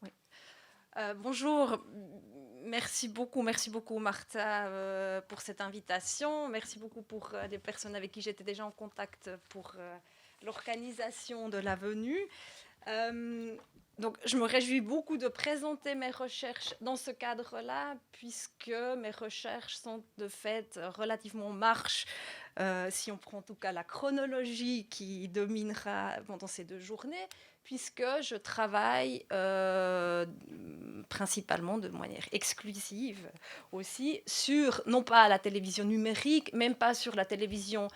Oui. Bonjour, merci beaucoup Martha pour cette invitation. Merci beaucoup pour les personnes avec qui j'étais déjà en contact pour l'organisation de la venue. Donc, je me réjouis beaucoup de présenter mes recherches dans ce cadre-là, puisque mes recherches sont de fait relativement marches, si on prend en tout cas la chronologie qui dominera pendant ces 2 journées, puisque je travaille principalement de manière exclusive aussi sur, non pas la télévision numérique, même pas sur la télévision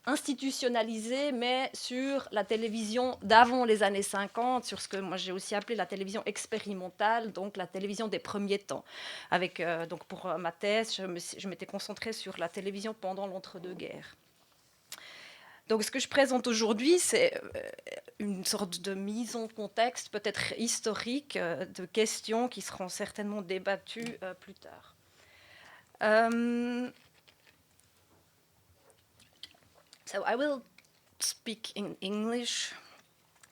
institutionnalisée, mais sur la télévision d'avant les années 50, sur ce que moi j'ai aussi appelé la télévision expérimentale, donc la télévision des premiers temps. Avec, donc pour ma thèse, je m'étais concentrée sur la télévision pendant l'entre-deux-guerres. Donc ce que je présente aujourd'hui, c'est une sorte de mise en contexte, peut-être historique, de questions qui seront certainement débattues plus tard. So I will speak in English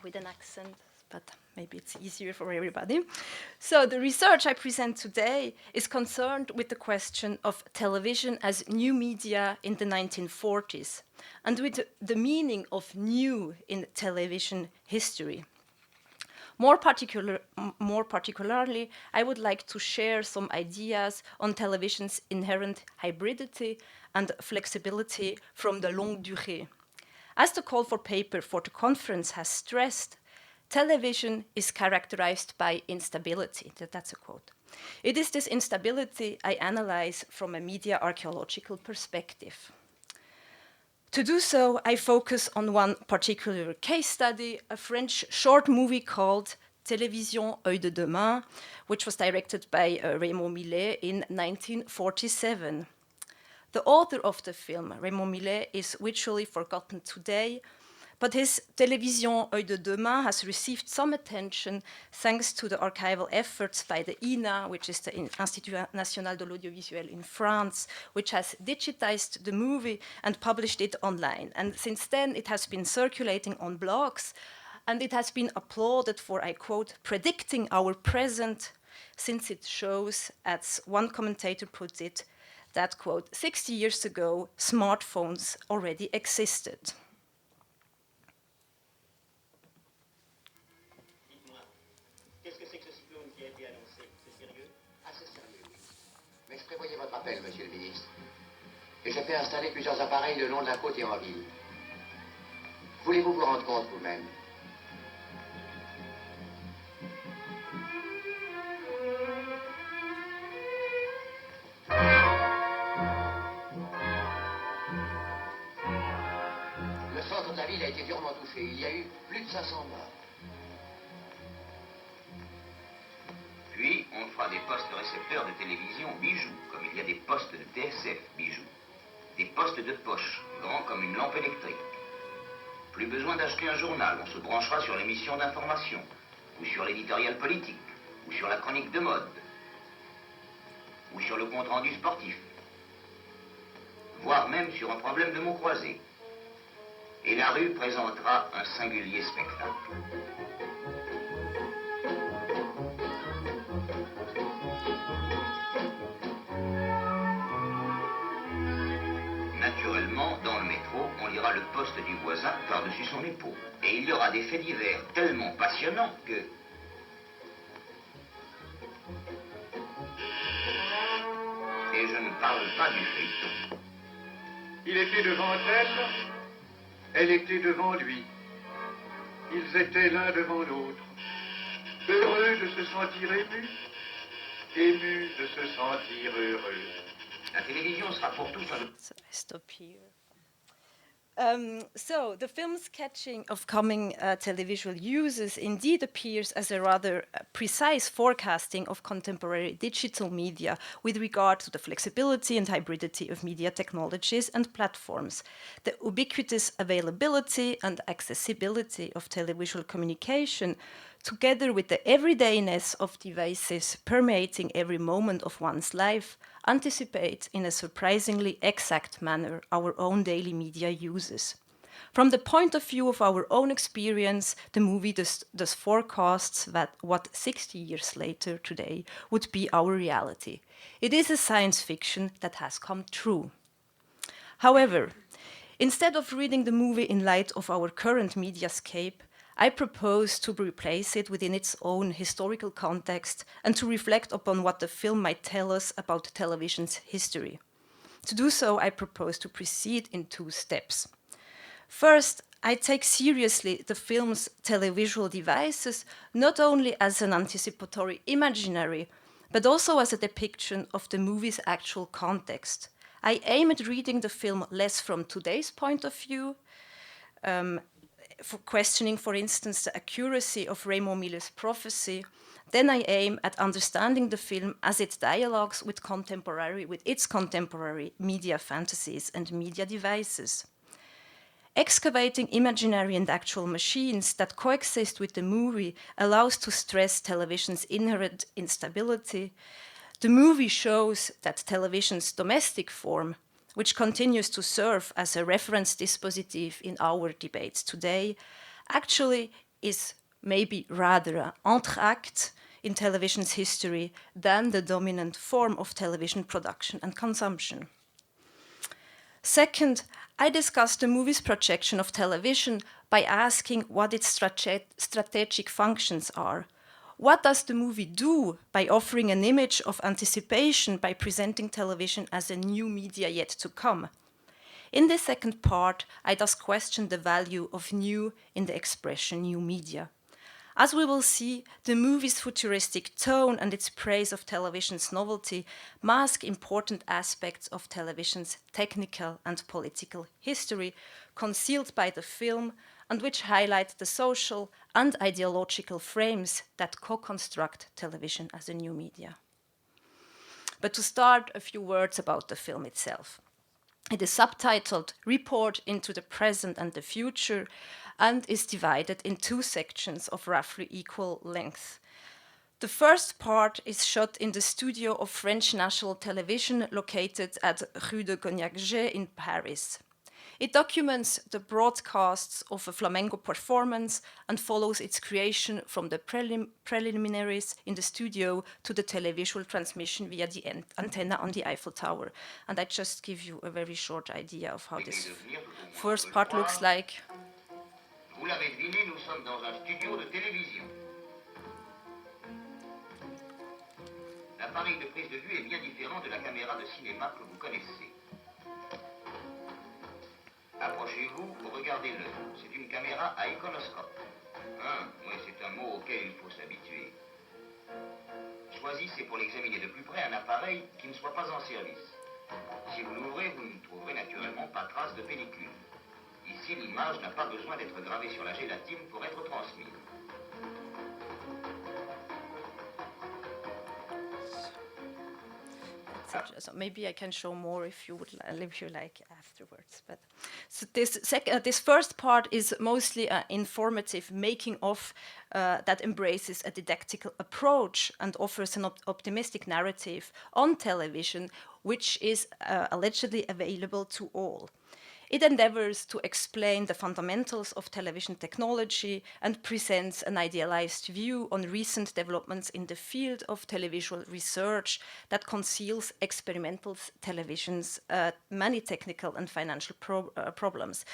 with an accent, but maybe it's easier for everybody. So the research I present today is concerned with the question of television as new media in the 1940s, and with the meaning of new in television history. More particularly, I would like to share some ideas on television's inherent hybridity and flexibility from the longue durée. As the call for paper for the conference has stressed, television is characterized by instability. That's a quote. It is this instability I analyze from a media archaeological perspective. To do so, I focus on one particular case study, a French short movie called Tele-Visions, Œil de Demain, which was directed by Raymond Millet in 1947. The author of the film, Raymond Millet, is virtually forgotten today, but his Télévision Œil de Demain has received some attention thanks to the archival efforts by the INA, which is the Institut National de l'Audiovisuel in France, which has digitized the movie and published it online. And since then, it has been circulating on blogs, and it has been applauded for, I quote, predicting our present, since it shows, as one commentator put it, that, quote, 60 years ago, smartphones already existed. Prévoyez votre appel, monsieur le ministre. Et je fais installer plusieurs appareils le long de la côte et en ville. Voulez-vous vous rendre compte vous-même? Le centre de la ville a été durement touché. Il y a eu plus de 500 morts. Puis, on fera des postes récepteurs de télévision bijoux, comme il y a des postes de TSF bijoux. Des postes de poche, grands comme une lampe électrique. Plus besoin d'acheter un journal, on se branchera sur l'émission d'information, ou sur l'éditorial politique, ou sur la chronique de mode, ou sur le compte-rendu sportif, voire même sur un problème de mots croisés. Et la rue présentera un singulier spectacle. Naturellement, dans le métro, on lira le poste du voisin par-dessus son épaule. Et il y aura des faits divers tellement passionnants que... Et je ne parle pas du feuilleton. Il était devant elle était devant lui. Ils étaient l'un devant l'autre. Heureux de se sentir émus, émus de se sentir heureux. La télévision sera pour tous un... So I stop here. So the film's catching of coming televisual uses indeed appears as a rather precise forecasting of contemporary digital media with regard to the flexibility and hybridity of media technologies and platforms, the ubiquitous availability and accessibility of televisual communication, together with the everydayness of devices permeating every moment of one's life, anticipate in a surprisingly exact manner our own daily media uses. From the point of view of our own experience, the movie thus forecasts that what 60 years later today would be our reality. It is a science fiction that has come true. However, instead of reading the movie in light of our current mediascape, I propose to replace it within its own historical context and to reflect upon what the film might tell us about television's history. To do so, I propose to proceed in 2 steps. First, I take seriously the film's televisual devices not only as an anticipatory imaginary, but also as a depiction of the movie's actual context. I aim at reading the film less from today's point of view, for questioning, for instance, the accuracy of Raymond Miller's prophecy, then I aim at understanding the film as it dialogues with its contemporary media fantasies and media devices. Excavating imaginary and actual machines that coexist with the movie allows to stress television's inherent instability. The movie shows that television's domestic form, which continues to serve as a reference dispositif in our debates today, actually is maybe rather an entr'acte in television's history than the dominant form of television production and consumption. Second, I discuss the movie's projection of television by asking what its strategic functions are. What does the movie do by offering an image of anticipation by presenting television as a new media yet to come? In this second part, I thus question the value of new in the expression new media. As we will see, the movie's futuristic tone and its praise of television's novelty mask important aspects of television's technical and political history concealed by the film and which highlight the social and ideological frames that co-construct television as a new media. But to start, a few words about the film itself. It is subtitled Report into the Present and the Future and is divided in 2 sections of roughly equal length. The first part is shot in the studio of French National Television located at Rue de Cognac-Jet in Paris. It documents the broadcasts of a flamenco performance and follows its creation from the preliminaries in the studio to the televisual transmission via the antenna on the Eiffel Tower. And I just give you a very short idea of how this first part looks like. Vous l'avez deviné, nous sommes dans un studio de télévision. L'appareil de prise de vue est bien différent de la caméra de cinéma que vous connaissez. Approchez-vous, regardez-le. C'est une caméra à iconoscope. Oui, c'est un mot auquel il faut s'habituer. Choisissez pour l'examiner de plus près un appareil qui ne soit pas en service. Si vous l'ouvrez, vous ne trouverez naturellement pas trace de pellicule. Ici, l'image n'a pas besoin d'être gravée sur la gélatine pour être transmise. So maybe I can show more if you like afterwards. But so this first part is mostly an informative making of that embraces a didactical approach and offers an optimistic narrative on television, which is allegedly available to all. It endeavors to explain the fundamentals of television technology and presents an idealized view on recent developments in the field of televisual research that conceals experimental television's many technical and financial problems.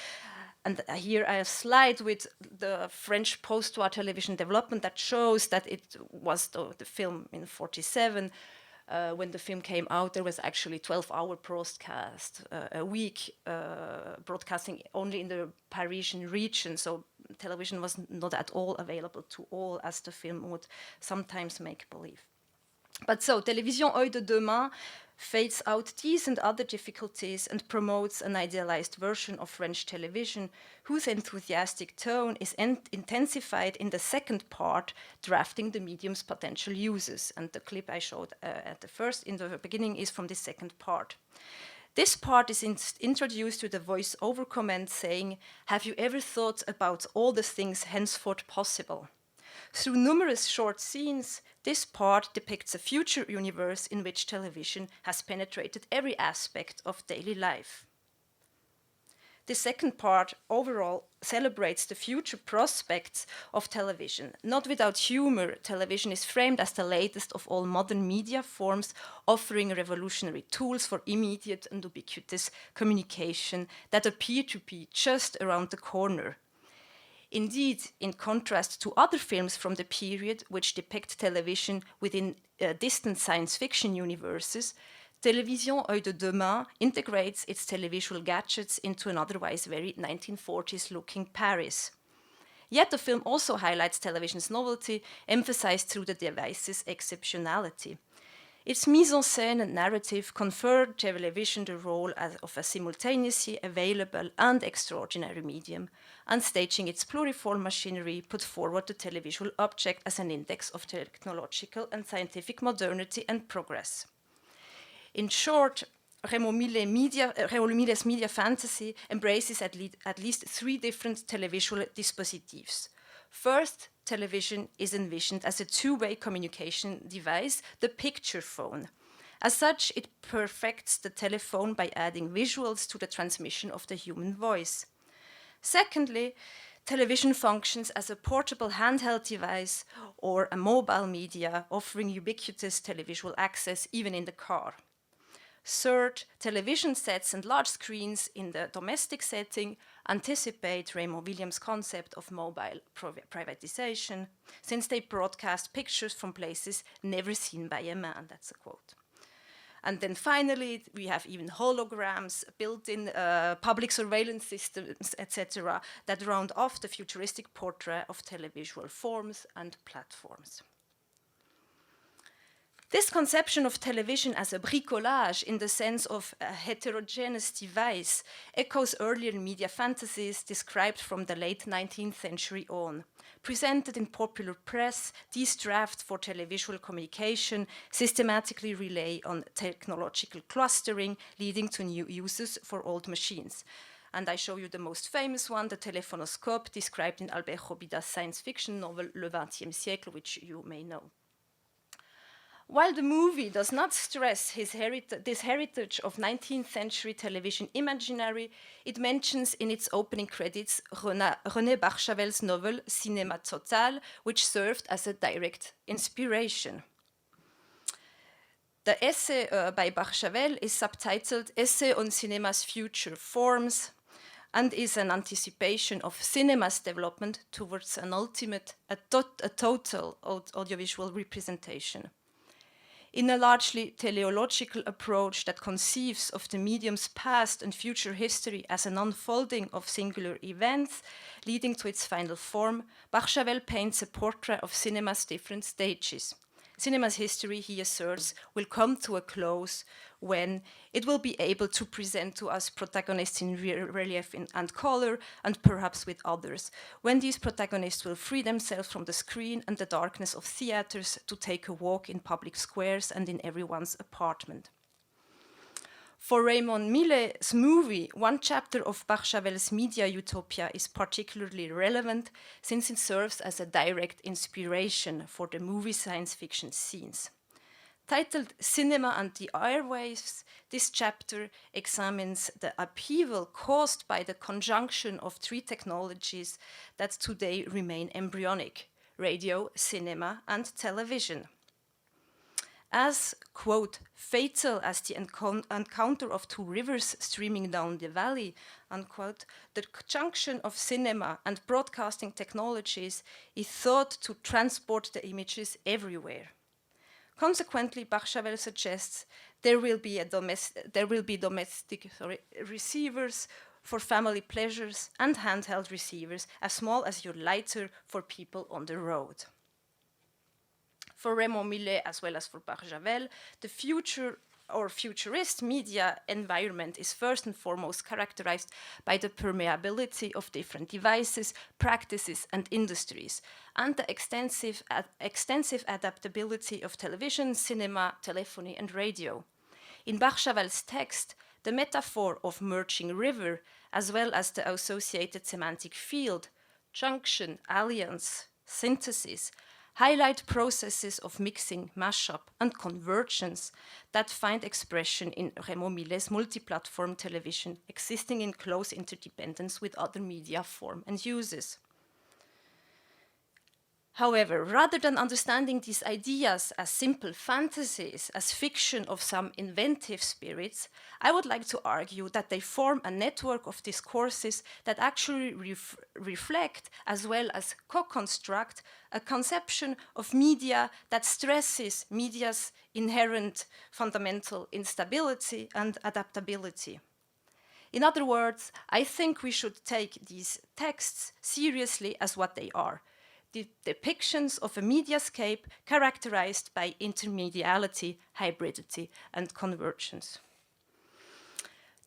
And here I have a slide with the French post-war television development that shows that it was the film in 1947. When the film came out, there was actually 12-hour broadcast a week, broadcasting only in the Parisian region. So television was not at all available to all, as the film would sometimes make believe. But so, Télévision Œil de Demain fades out these and other difficulties and promotes an idealized version of French television whose enthusiastic tone is intensified in the second part, drafting the medium's potential uses. And the clip I showed in the beginning is from the second part. This part is introduced with a voice-over comment saying, "Have you ever thought about all the things henceforth possible?" Through numerous short scenes, this part depicts a future universe in which television has penetrated every aspect of daily life. The second part overall celebrates the future prospects of television. Not without humor, television is framed as the latest of all modern media forms, offering revolutionary tools for immediate and ubiquitous communication that appear to be just around the corner. Indeed, in contrast to other films from the period which depict television within distant science fiction universes, Télévisions Œil de Demain integrates its televisual gadgets into an otherwise very 1940s-looking Paris. Yet the film also highlights television's novelty, emphasized through the device's exceptionality. Its mise en scène and narrative conferred television the role of a simultaneously available and extraordinary medium, and staging its pluriform machinery put forward the televisual object as an index of technological and scientific modernity and progress. In short, Raymond Millet's media fantasy embraces at least three different televisual dispositives. First, television is envisioned as a two-way communication device, the picture phone. As such, it perfects the telephone by adding visuals to the transmission of the human voice. Secondly, television functions as a portable handheld device or a mobile media, offering ubiquitous televisual access even in the car. Third, television sets and large screens in the domestic setting anticipate Raymond Williams' concept of mobile privatization, since they broadcast pictures from places never seen by a man, that's a quote. And then finally, we have even holograms, built-in public surveillance systems, etc., that round off the futuristic portrait of televisual forms and platforms. This conception of television as a bricolage in the sense of a heterogeneous device echoes earlier media fantasies described from the late 19th century on. Presented in popular press, these drafts for televisual communication systematically rely on technological clustering, leading to new uses for old machines. And I show you the most famous one, the téléphonoscope, described in Albert Robidas' science fiction novel Le XXe siècle, which you may know. While the movie does not stress this heritage of 19th century television imaginary, it mentions in its opening credits René Barjavel's novel Cinéma Total, which served as a direct inspiration. The essay by Barjavel is subtitled Essay on Cinema's Future Forms and is an anticipation of cinema's development towards an ultimate, a total audiovisual representation. In a largely teleological approach that conceives of the medium's past and future history as an unfolding of singular events leading to its final form, Barjavel paints a portrait of cinema's different stages. Cinema's history, he asserts, will come to a close when it will be able to present to us protagonists in relief and color, and perhaps with others, when these protagonists will free themselves from the screen and the darkness of theaters to take a walk in public squares and in everyone's apartment. For Raymond Millet's movie, one chapter of Barjavel's media utopia is particularly relevant since it serves as a direct inspiration for the movie science fiction scenes. Titled Cinema and the Airwaves, this chapter examines the upheaval caused by the conjunction of three technologies that today remain embryonic: radio, cinema, and television. As, quote, fatal as the encounter of two rivers streaming down the valley, unquote, the junction of cinema and broadcasting technologies is thought to transport the images everywhere. Consequently, Barjavel suggests there will be domestic receivers for family pleasures and handheld receivers as small as your lighter for people on the road. For Raymond Millet, as well as for Barjavel, the future or futurist media environment is first and foremost characterized by the permeability of different devices, practices, and industries, and the extensive adaptability of television, cinema, telephony, and radio. In Barjavel's text, the metaphor of merging river, as well as the associated semantic field, junction, alliance, synthesis, highlight processes of mixing, mashup, and convergence that find expression in Raymond Millet's multi-platform television, existing in close interdependence with other media form and uses. However, rather than understanding these ideas as simple fantasies, as fiction of some inventive spirits, I would like to argue that they form a network of discourses that actually reflect, as well as co-construct, a conception of media that stresses media's inherent fundamental instability and adaptability. In other words, I think we should take these texts seriously as what they are: the depictions of a mediascape characterized by intermediality, hybridity, and convergence.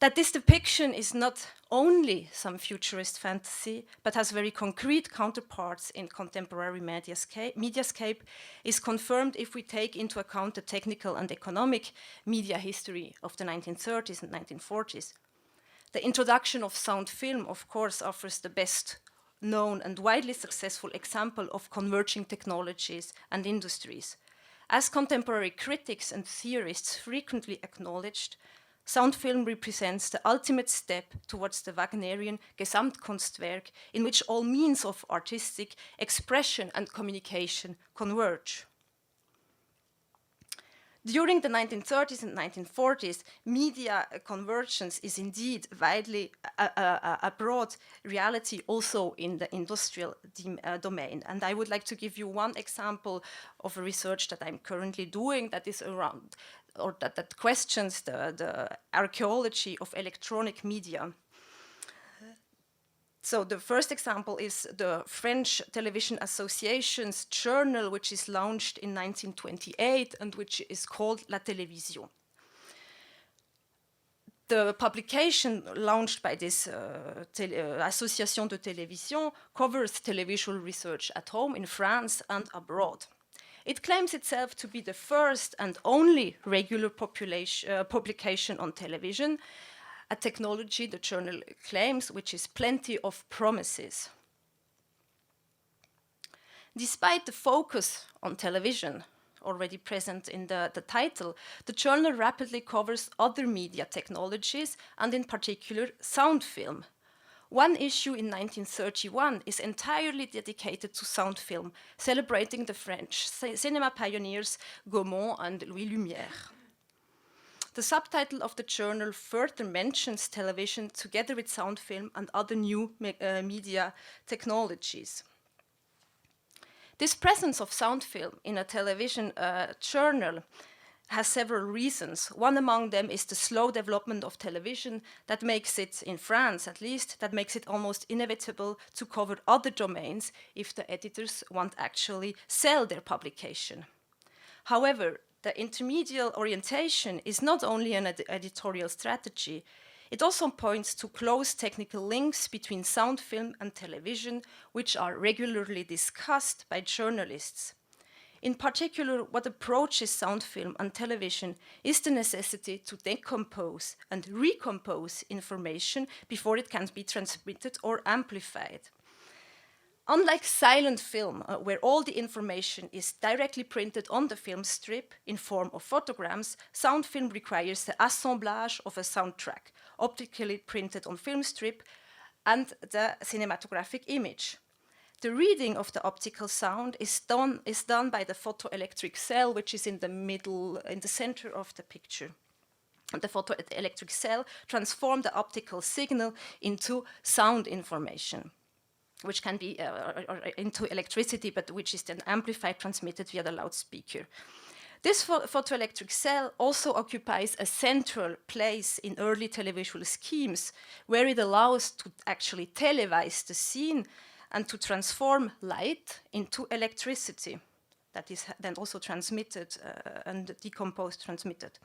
That this depiction is not only some futurist fantasy, but has very concrete counterparts in contemporary mediascape is confirmed if we take into account the technical and economic media history of the 1930s and 1940s. The introduction of sound film, of course, offers the best known and widely successful example of converging technologies and industries. As contemporary critics and theorists frequently acknowledged, sound film represents the ultimate step towards the Wagnerian Gesamtkunstwerk, in which all means of artistic expression and communication converge. During the 1930s and 1940s, media convergence is indeed widely a broad reality also in the industrial domain. And I would like to give you one example of a research that I'm currently doing that is around, or that questions the archaeology of electronic media. So the first example is the French Television Association's journal, which is launched in 1928 and which is called La Télévision. The publication launched by this Association de Télévision covers televisual research at home in France and abroad. It claims itself to be the first and only regular publication on television, a technology, the journal claims, which is plenty of promises. Despite the focus on television, already present in the title, the journal rapidly covers other media technologies, and in particular, sound film. One issue in 1931 is entirely dedicated to sound film, celebrating the French cinema pioneers Gaumont and Louis Lumière. The subtitle of the journal further mentions television together with sound film and other new media technologies. This presence of sound film in a television journal has several reasons. One among them is the slow development of television that makes it, in France at least, that makes it almost inevitable to cover other domains if the editors want actually sell their publication. However, the intermediate orientation is not only an editorial strategy, it also points to close technical links between sound film and television, which are regularly discussed by journalists. In particular, what approaches sound film and television is the necessity to decompose and recompose information before it can be transmitted or amplified. Unlike silent film, where all the information is directly printed on the film strip in form of photograms, sound film requires the assemblage of a soundtrack, optically printed on film strip, and the cinematographic image. The reading of the optical sound is done by the photoelectric cell, which is in the middle, in the center of the picture. The photoelectric cell transforms the optical signal into sound information, which can be into electricity, but which is then amplified, transmitted via the loudspeaker. This photoelectric cell also occupies a central place in early televisual schemes, where it allows to actually televise the scene and to transform light into electricity that is then also transmitted and decomposed, transmitted.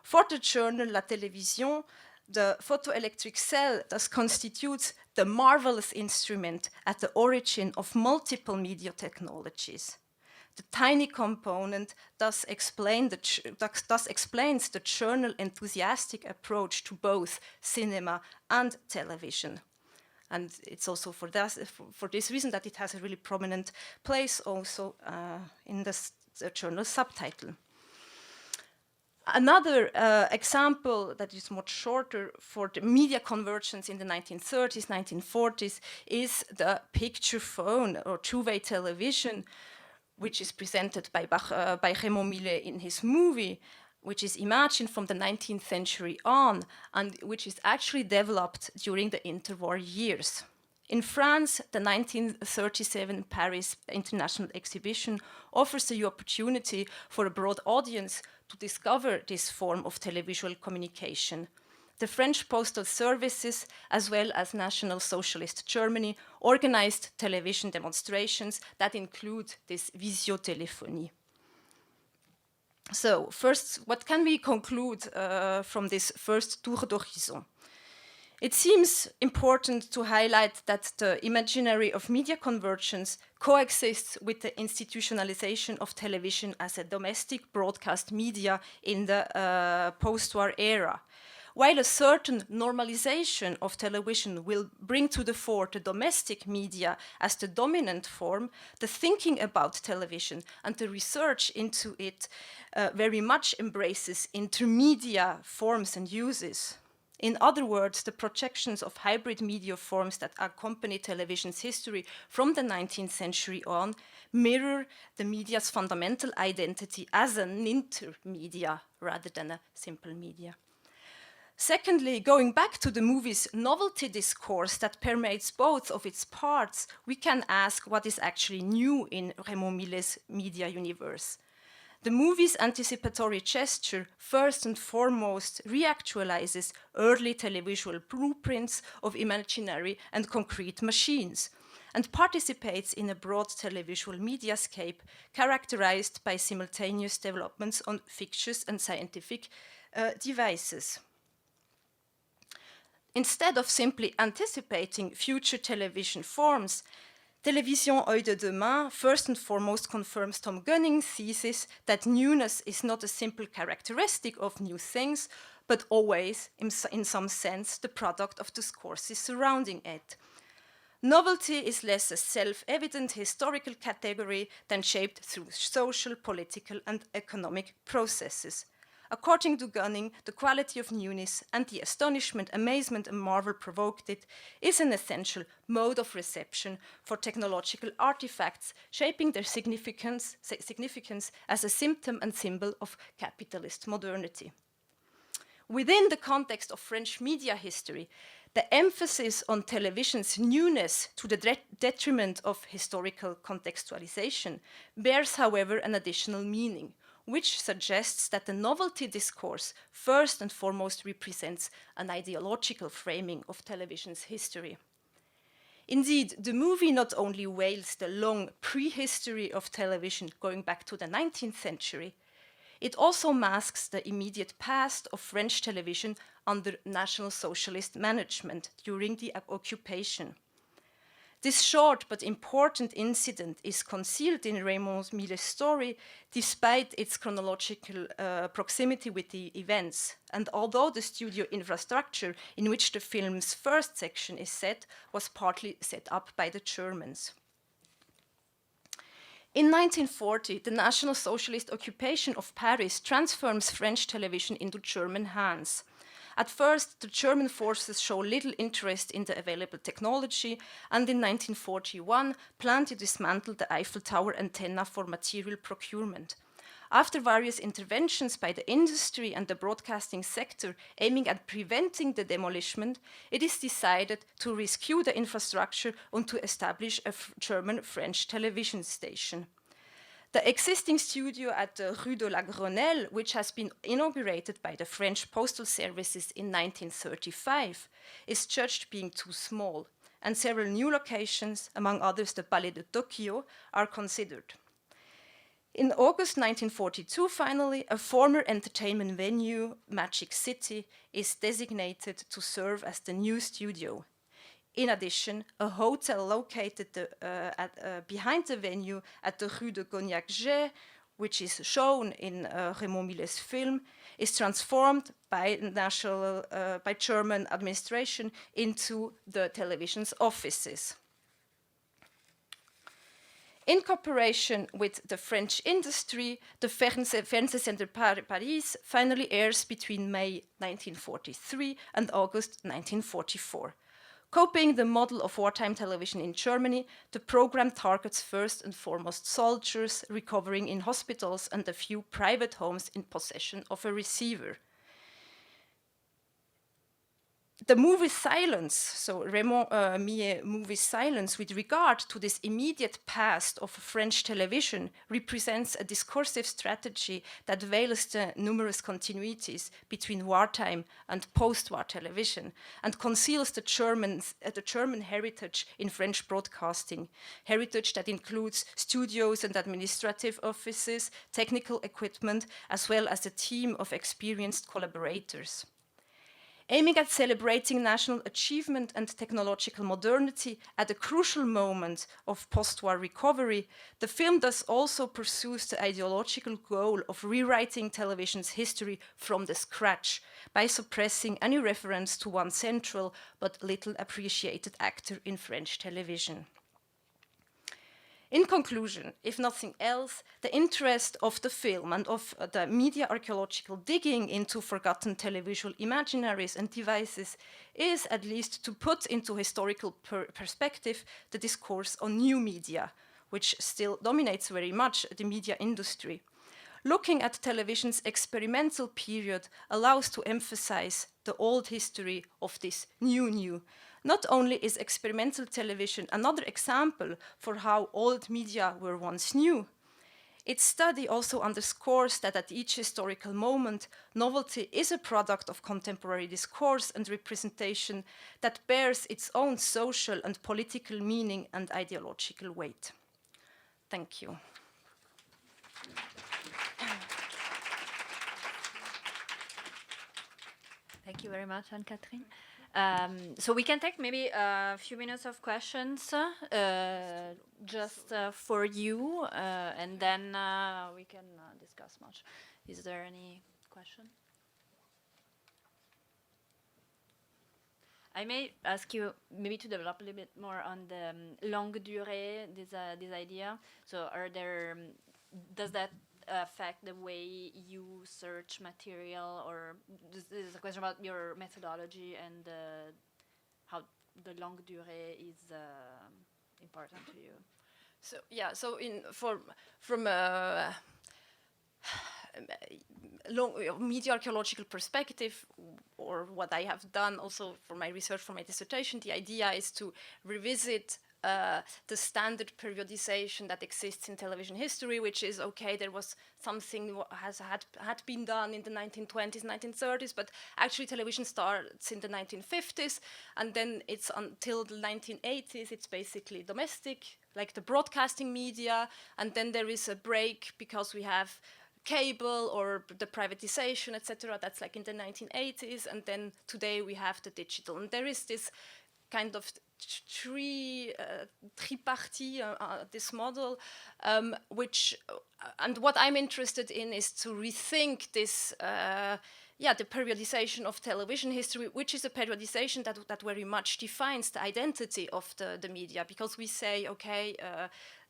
For the journal La Télévision, the photoelectric cell thus constitutes the marvelous instrument at the origin of multiple media technologies. The tiny component thus explains the journal's enthusiastic approach to both cinema and television. And it's also for this reason that it has a really prominent place also in the journal subtitle. Another example that is much shorter for the media convergence in the 1930s, 1940s is the picture phone or two-way television, which is presented by Raymond Millet in his movie, which is imagined from the 19th century on, and which is actually developed during the interwar years. In France, the 1937 Paris International Exhibition offers the opportunity for a broad audience to discover this form of televisual communication. The French postal services, as well as National Socialist Germany, organized television demonstrations that include this visiotéléphonie. So first, what can we conclude from this first tour d'horizon? It seems important to highlight that the imaginary of media convergence coexists with the institutionalization of television as a domestic broadcast media in the post-war era. While a certain normalization of television will bring to the fore the domestic media as the dominant form, the thinking about television and the research into it very much embraces intermedia forms and uses. In other words, the projections of hybrid media forms that accompany television's history from the 19th century on mirror the media's fundamental identity as an intermedia rather than a simple media. Secondly, going back to the movie's novelty discourse that permeates both of its parts, we can ask what is actually new in Raymond Millet's media universe. The movie's anticipatory gesture, first and foremost, reactualizes early televisual blueprints of imaginary and concrete machines, and participates in a broad televisual mediascape characterized by simultaneous developments on fictitious and scientific devices. Instead of simply anticipating future television forms, Télévisions Œil de Demain first and foremost confirms Tom Gunning's thesis that newness is not a simple characteristic of new things, but always, in some sense, the product of discourses surrounding it. Novelty is less a self-evident historical category than shaped through social, political, and economic processes. According to Gunning, the quality of newness and the astonishment, amazement, and marvel provoked it is an essential mode of reception for technological artifacts, shaping their significance as a symptom and symbol of capitalist modernity. Within the context of French media history, the emphasis on television's newness to the detriment of historical contextualization bears, however, an additional meaning, which suggests that the novelty discourse first and foremost represents an ideological framing of television's history. Indeed, the movie not only veils the long prehistory of television going back to the 19th century, it also masks the immediate past of French television under National Socialist management during the occupation. This short but important incident is concealed in Raymond Millet's story despite its chronological proximity with the events. And although the studio infrastructure in which the film's first section is set was partly set up by the Germans. In 1940, the National Socialist occupation of Paris transforms French television into German hands. At first, the German forces show little interest in the available technology, and in 1941 plan to dismantle the Eiffel Tower antenna for material procurement. After various interventions by the industry and the broadcasting sector aiming at preventing the demolition, it is decided to rescue the infrastructure and to establish a German-French television station. The existing studio at the Rue de la Grenelle, which has been inaugurated by the French postal services in 1935, is judged being too small, and several new locations, among others the Palais de Tokyo, are considered. In August 1942, finally, a former entertainment venue, Magic City, is designated to serve as the new studio. In addition, a hotel located behind the venue at the Rue de Cognac-Jet which is shown in Raymond Millet's film, is transformed by by German administration into the television's offices. In cooperation with the French industry, the Fernsehsender Paris finally airs between May 1943 and August 1944. Copying the model of wartime television in Germany, the program targets first and foremost soldiers recovering in hospitals and a few private homes in possession of a receiver. The movie Silence, so Raymond Millet's movie Silence, with regard to this immediate past of French television, represents a discursive strategy that veils the numerous continuities between wartime and post-war television and conceals the German heritage in French broadcasting, heritage that includes studios and administrative offices, technical equipment, as well as a team of experienced collaborators. Aiming at celebrating national achievement and technological modernity at a crucial moment of post-war recovery, the film thus also pursues the ideological goal of rewriting television's history from the scratch by suppressing any reference to one central but little appreciated actor in French television. In conclusion, if nothing else, the interest of the film and of the media archaeological digging into forgotten televisual imaginaries and devices is at least to put into historical perspective the discourse on new media, which still dominates very much the media industry. Looking at television's experimental period allows to emphasize the old history of this new. Not only is experimental television another example for how old media were once new, its study also underscores that at each historical moment, novelty is a product of contemporary discourse and representation that bears its own social and political meaning and ideological weight. Thank you. Thank you very much, Anne-Katrin. So we can take maybe a few minutes of questions just for you, and then we can discuss much. Is there any question? I may ask you maybe to develop a little bit more on the longue durée, this idea. So does that affect the way you search material, or this is a question about your methodology and how the longue durée is important to you? So yeah, so from a media archaeological perspective, or what I have done also for my research for my dissertation, the idea is to revisit the standard periodization that exists in television history, which is, okay, there was something had been done in the 1920s, 1930s, but actually television starts in the 1950s, and then it's until the 1980s, it's basically domestic, like the broadcasting media, and then there is a break because we have cable or the privatization, etc. That's like in the 1980s, and then today we have the digital, and there is this kind of tripartite, this model, and what I'm interested in is to rethink this, the periodization of television history, which is a periodization that very much defines the identity of the media, because we say, okay,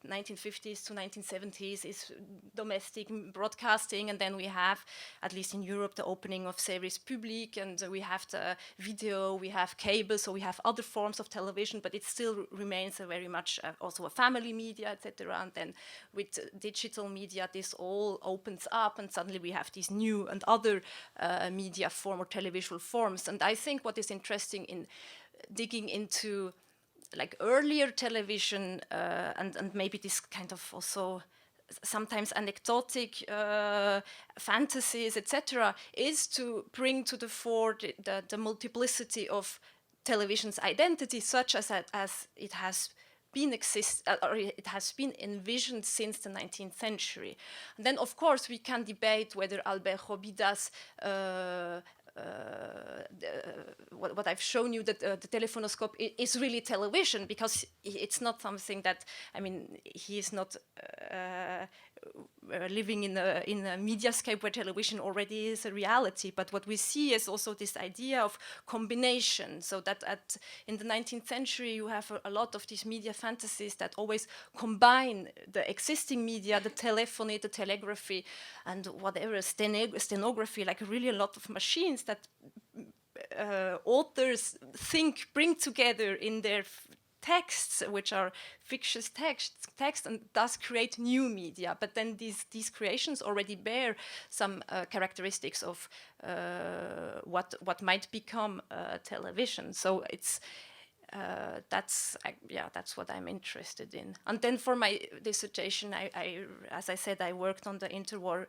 1950s to 1970s is domestic broadcasting, and then we have, at least in Europe, the opening of service public, and we have the video, we have cable, so we have other forms of television, but it still remains very much also a family media, etc. And then with digital media, this all opens up, and suddenly we have these new and other media form or televisual forms. And I think what is interesting in digging into like earlier television and maybe this kind of also sometimes anecdotic fantasies, etc., is to bring to the fore the multiplicity of television's identity, such as it has been it has been envisioned since the 19th century. And then, of course, we can debate whether Albert Robidas what I've shown you, that the téléphonoscope is really television, because it's not something that, I mean, he is not living in a mediascape where television already is a reality. But what we see is also this idea of combination. So that in the 19th century, you have a lot of these media fantasies that always combine the existing media, the telephony, the telegraphy, and whatever, stenography, like really a lot of machines that authors bring together in their texts, which are fictitious text, and thus create new media. But then these creations already bear some characteristics of what might become television. So it's that's what I'm interested in. And then for my dissertation, I as I said, I worked on the interwar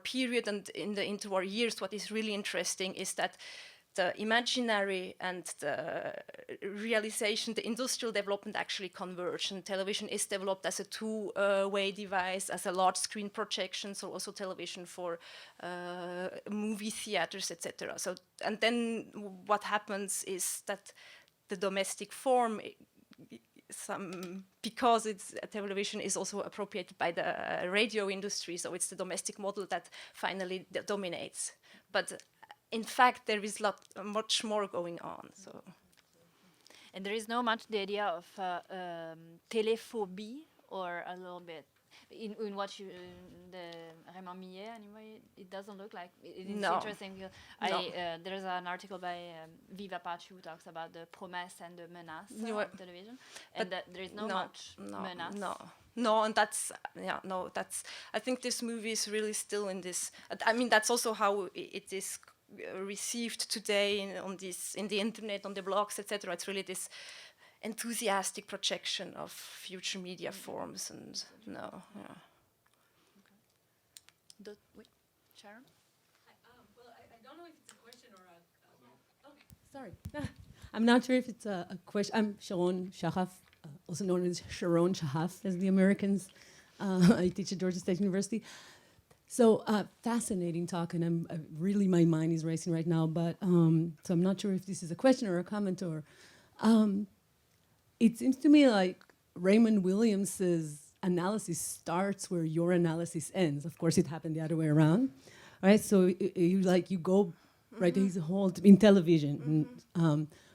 period, and in the interwar years, what is really interesting is that the imaginary and the realization, the industrial development actually converge. And television is developed as a two-way device, as a large screen projection, so also television for movie theaters, etc. So, and then what happens is that the domestic form, because television is also appropriated by the radio industry, so it's the domestic model that finally dominates. But in fact, there is much more going on. So, and there is no much the idea of telephobia, or a little bit in what you the Raymond Millet anyway. It doesn't look like it's interesting. Because there's an article by Viva Pachu who talks about the promesse and the menace of television, and that there is much menace. No, and that's I think this movie is really still in this. I mean, that's also how it is received today in the internet, on the blogs, etc. It's really this enthusiastic projection of future media forms, and Sharon? Well, I don't know if it's a question or a... Okay, sorry. I'm not sure if it's a question. I'm Sharon Shahaf, also known as Sharon Shahaf, as the Americans. I teach at Georgia State University. So fascinating talk, and I'm really, my mind is racing right now, but so I'm not sure if this is a question or a comment, or it seems to me like Raymond Williams's analysis starts where your analysis ends. Of course, it happened the other way around, right? So you go right. He's a whole in television,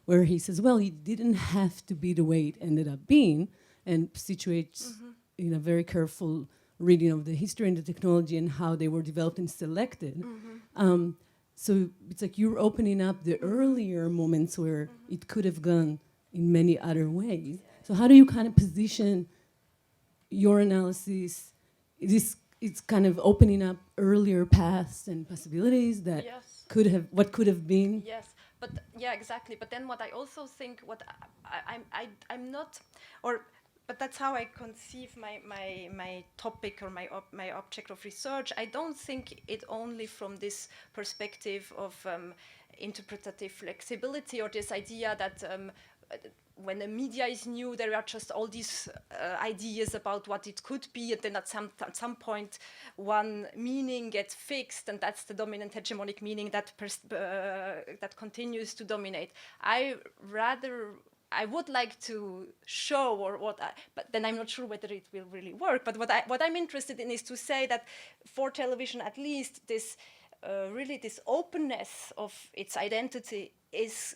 where he says, well, it didn't have to be the way it ended up being, and situates in a very careful reading of the history and the technology and how they were developed and selected. So it's like you're opening up the earlier moments where it could have gone in many other ways. So how do you kind of position your analysis? It's kind of opening up earlier paths and possibilities that could have been. Yes, but yeah, exactly. But then what I also think, what I'm not, or but that's how I conceive my topic or my object of research. I don't think it only from this perspective of interpretative flexibility, or this idea that when the media is new, there are just all these ideas about what it could be, and then at some point one meaning gets fixed, and that's the dominant hegemonic meaning that continues to dominate. I would like to show, but then I'm not sure whether it will really work. But what I'm interested in is to say that for television, at least, this really this openness of its identity is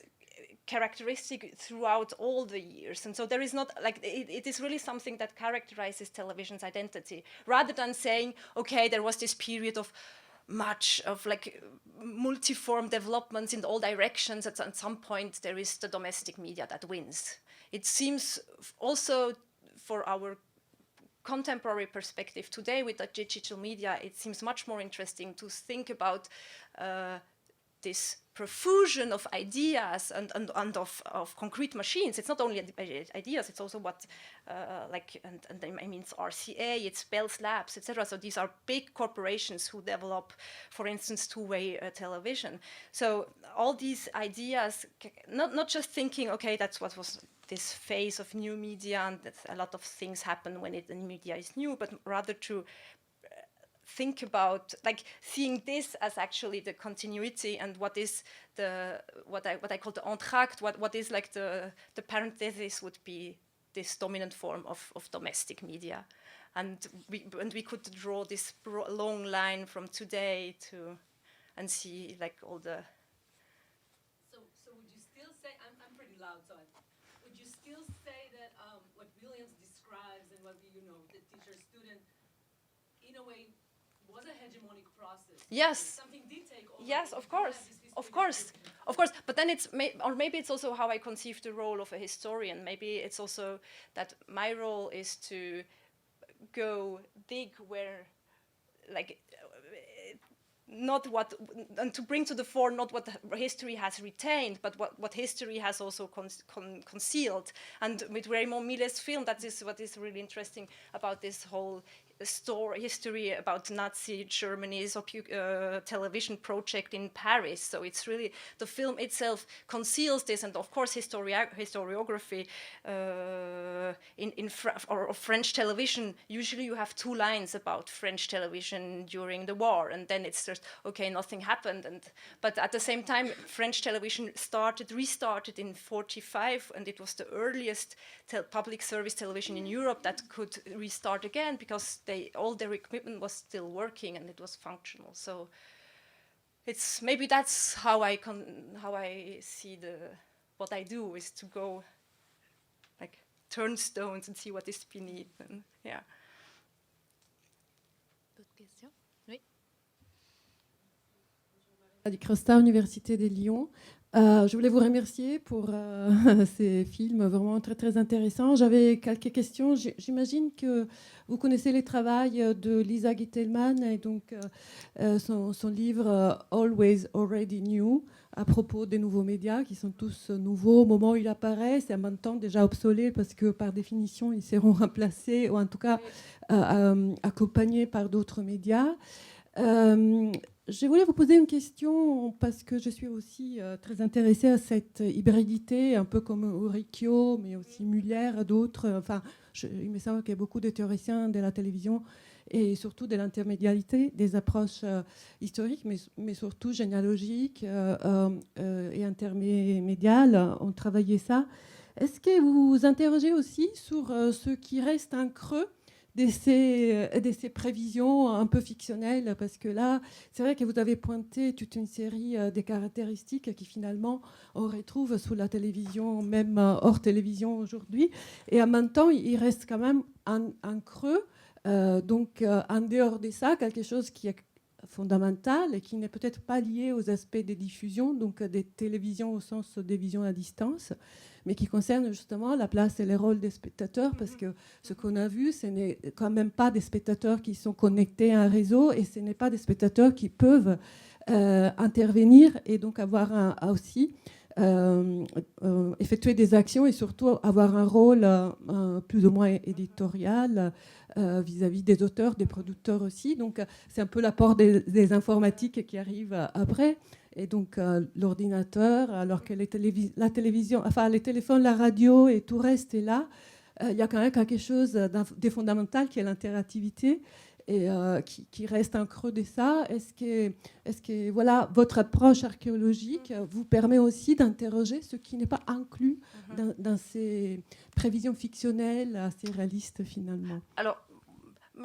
characteristic throughout all the years, and so there is not like it is really something that characterizes television's identity, rather than saying, okay, there was this period of much of like multiform developments in all directions. At some point, there is the domestic media that wins. It seems also for our contemporary perspective today with the digital media, it seems much more interesting to think about this profusion of ideas and of concrete machines. It's not only ideas, it's also what and I mean it's RCA, it's Bell's Labs, etc. So these are big corporations who develop, for instance, two-way television. So all these ideas, not just thinking, okay, that's what was this phase of new media, and that a lot of things happen when the media is new, but rather to think about like seeing this as actually the continuity, and what is what I call the entr'acte, what is like the parenthesis would be this dominant form of domestic media. and we could draw this long line from today to, and see like all the. So would you still say, I'm pretty loud, so would you still say that what Williams describes and what, you know, the teacher-student, in a way, was a hegemonic process? Yes. Something did take over. Yes, of course, of course, of course. But then or maybe it's also how I conceive the role of a historian. Maybe it's also that my role is to go dig where, like, not what, and to bring to the fore not what history has retained, but what history has also concealed. And with Raymond Millet's film, that is what is really interesting about this whole history about Nazi Germany's television project in Paris. So it's really, the film itself conceals this, and of course historiography or French television, usually you have 2 lines about French television during the war, and then it's just, okay, nothing happened. But at the same time, French television restarted in 1945, and it was the earliest public service television in Europe that could restart again, because all their equipment was still working and it was functional. So it's maybe that's how I see what I do is to go like turn stones and see what is beneath. And yeah. D'autres questions? Oui. Du Cresta, Université de Lyon. Je voulais vous remercier pour ces films vraiment très, très intéressants. J'avais quelques questions. J'imagine que vous connaissez les travaux de Lisa Gitelman et donc son livre Always Already New à propos des nouveaux médias qui sont tous nouveaux au moment où il apparaît. C'est en même temps déjà obsolète parce que par définition, ils seront remplacés ou en tout cas accompagnés par d'autres médias. Je voulais vous poser une question parce que je suis aussi très intéressée à cette hybridité, un peu comme Uricchio, mais aussi Muller, d'autres. Enfin, il me semble qu'il y a beaucoup de théoriciens de la télévision et surtout de l'intermédialité, des approches historiques, mais surtout généalogiques et intermédiales ont travaillé ça. Est-ce que vous vous interrogez aussi sur ce qui reste un creux de ces prévisions un peu fictionnelles, parce que là, c'est vrai que vous avez pointé toute une série de caractéristiques qui finalement on retrouve sous la télévision, même hors télévision aujourd'hui, et en même temps, il reste quand même un creux, donc en dehors de ça, quelque chose qui est fondamental et qui n'est peut-être pas lié aux aspects des diffusions, donc des télévisions au sens des visions à distance, mais qui concerne justement la place et les rôles des spectateurs, parce que ce qu'on a vu, ce n'est quand même pas des spectateurs qui sont connectés à un réseau, et ce n'est pas des spectateurs qui peuvent intervenir et donc avoir aussi effectuer des actions et surtout avoir un rôle plus ou moins éditorial vis-à-vis des auteurs, des producteurs aussi. Donc c'est un peu l'apport des informatiques qui arrive après. Et donc l'ordinateur, alors que la télévision, enfin les téléphones, la radio et tout reste est là, il y a quand même quelque chose de fondamental qui est l'interactivité et qui reste un creux de ça. Est-ce que voilà, votre approche archéologique vous permet aussi d'interroger ce qui n'est pas inclus dans ces prévisions fictionnelles assez réalistes finalement? Alors,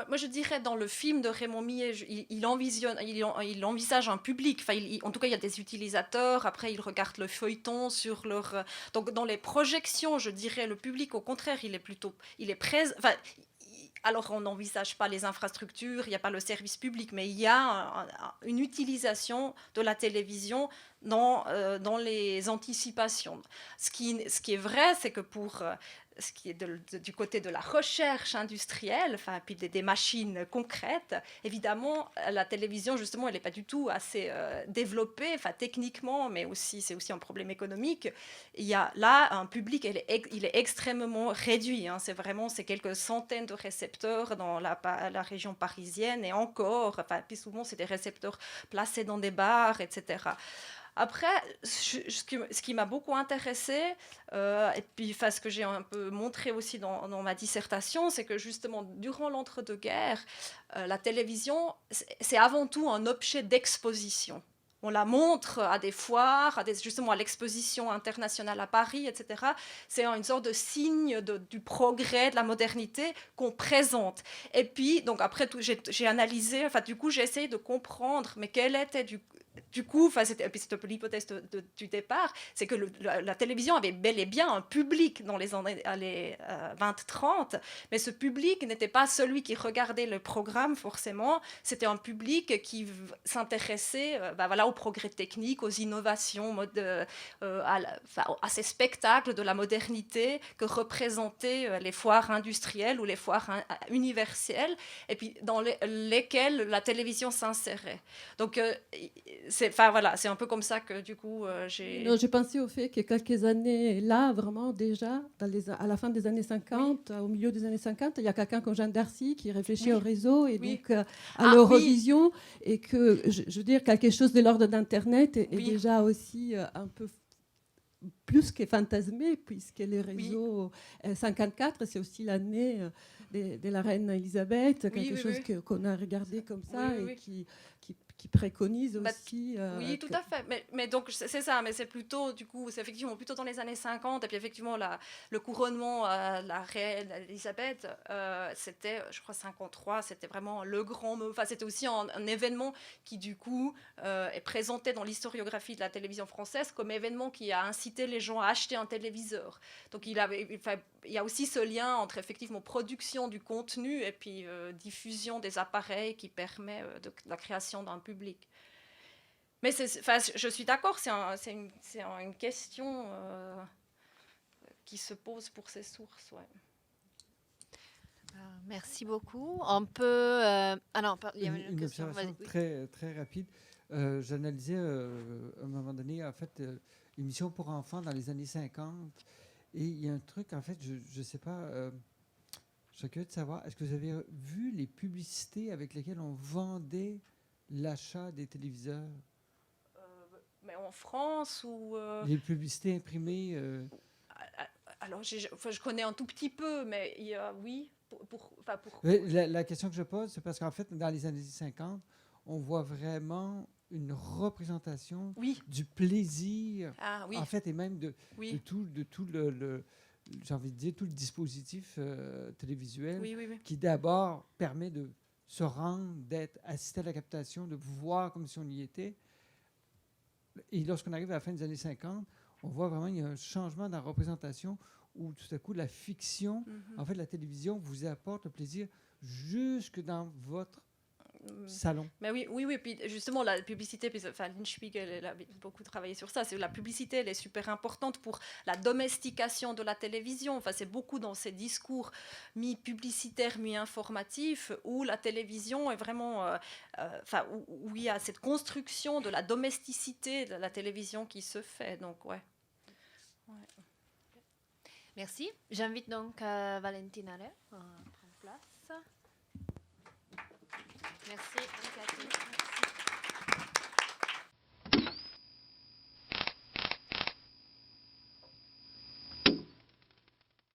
moi, je dirais, dans le film de Raymond Millet, il envisage un public. Enfin, en tout cas, il y a des utilisateurs. Après, il regarde le feuilleton sur leur... Donc, dans les projections, je dirais, le public, au contraire, il est présent... Enfin, alors, on n'envisage pas les infrastructures, il n'y a pas le service public, mais il y a une utilisation de la télévision dans les anticipations. Ce qui est vrai, c'est que pour... ce qui est du côté de la recherche industrielle, enfin, puis des machines concrètes, évidemment, la télévision, justement, elle n'est pas du tout assez développée, enfin, techniquement, mais aussi, c'est aussi un problème économique. Il y a là un public, il est extrêmement réduit. Hein, c'est quelques centaines de récepteurs dans la région parisienne, et encore, enfin, puis souvent, c'est des récepteurs placés dans des bars, etc. Après, ce qui m'a beaucoup intéressée, et puis ce que j'ai un peu montré aussi dans ma dissertation, c'est que justement, durant l'entre-deux-guerres, la télévision, c'est avant tout un objet d'exposition. on la montre à des foires, justement à l'exposition internationale à Paris, etc. C'est une sorte de signe du progrès, de la modernité qu'on présente. Et puis, donc après tout, j'ai analysé, enfin du coup, j'ai essayé de comprendre, mais quel était du coup, c'était un peu l'hypothèse du départ, c'est que la télévision avait bel et bien un public dans les années 20-30, mais ce public n'était pas celui qui regardait le programme forcément, c'était un public qui s'intéressait au progrès technique, aux innovations, à ces spectacles de la modernité que représentaient les foires industrielles ou les foires universelles, et puis dans lesquelles la télévision s'insérait. Donc, c'est un peu comme ça que du coup j'ai... Non, j'ai pensé au fait que quelques années là, vraiment déjà, à la fin des années 50, au milieu des années 50, il y a quelqu'un comme Jean Darcy qui réfléchit au réseau et donc à l'Eurovision, et que, je veux dire, quelque chose de l'ordre d'Internet est déjà aussi un peu plus que fantasmé, puisque les réseaux 54, c'est aussi l'année de la reine Elisabeth, quelque chose qu'on a regardé comme ça et qui préconise aussi... oui, tout à fait. Mais donc, c'est ça, mais c'est plutôt, du coup, c'est effectivement plutôt dans les années 50, et puis effectivement, le couronnement à la reine Elisabeth, c'était, je crois, 53, c'était vraiment le grand mot. Enfin, c'était aussi un événement qui, du coup, est présenté dans l'historiographie de la télévision française comme événement qui a incité les gens à acheter un téléviseur. Donc, il y a aussi ce lien entre, effectivement, production du contenu et puis diffusion des appareils qui permet de la création d'un public. Mais je suis d'accord, c'est une question qui se pose pour ces sources. Ouais. Merci beaucoup. On peut... il y avait une question. Observation très, très rapide. J'analysais à un moment donné, en fait, une émission pour enfants dans les années 50. Et il y a un truc, en fait, je ne sais pas, je serais curieux de savoir, est-ce que vous avez vu les publicités avec lesquelles on vendait l'achat des téléviseurs? Mais en France ou... Les publicités imprimées Alors, je connais un tout petit peu, mais il y a, oui. La question que je pose, c'est parce qu'en fait, dans les années 50, on voit vraiment une représentation du plaisir, en fait, et même de tout j'ai envie de dire, tout le dispositif télévisuel qui d'abord permet de se rendre, d'être assisté à la captation, de voir comme si on y était. Et lorsqu'on arrive à la fin des années 50, on voit vraiment qu'il y a un changement dans la représentation où tout à coup la fiction, en fait la télévision vous apporte le plaisir jusque dans votre salon. Mais oui. Puis justement, la publicité, Lynch-Spiegel elle a beaucoup travaillé sur ça. La publicité, elle est super importante pour la domestication de la télévision. Enfin, c'est beaucoup dans ces discours mi-publicitaires, mi-informatifs, où la télévision est vraiment... où il y a cette construction de la domesticité de la télévision qui se fait. Donc, ouais. Merci. J'invite donc Valentine à prendre place. Merci, Anne-Katrin.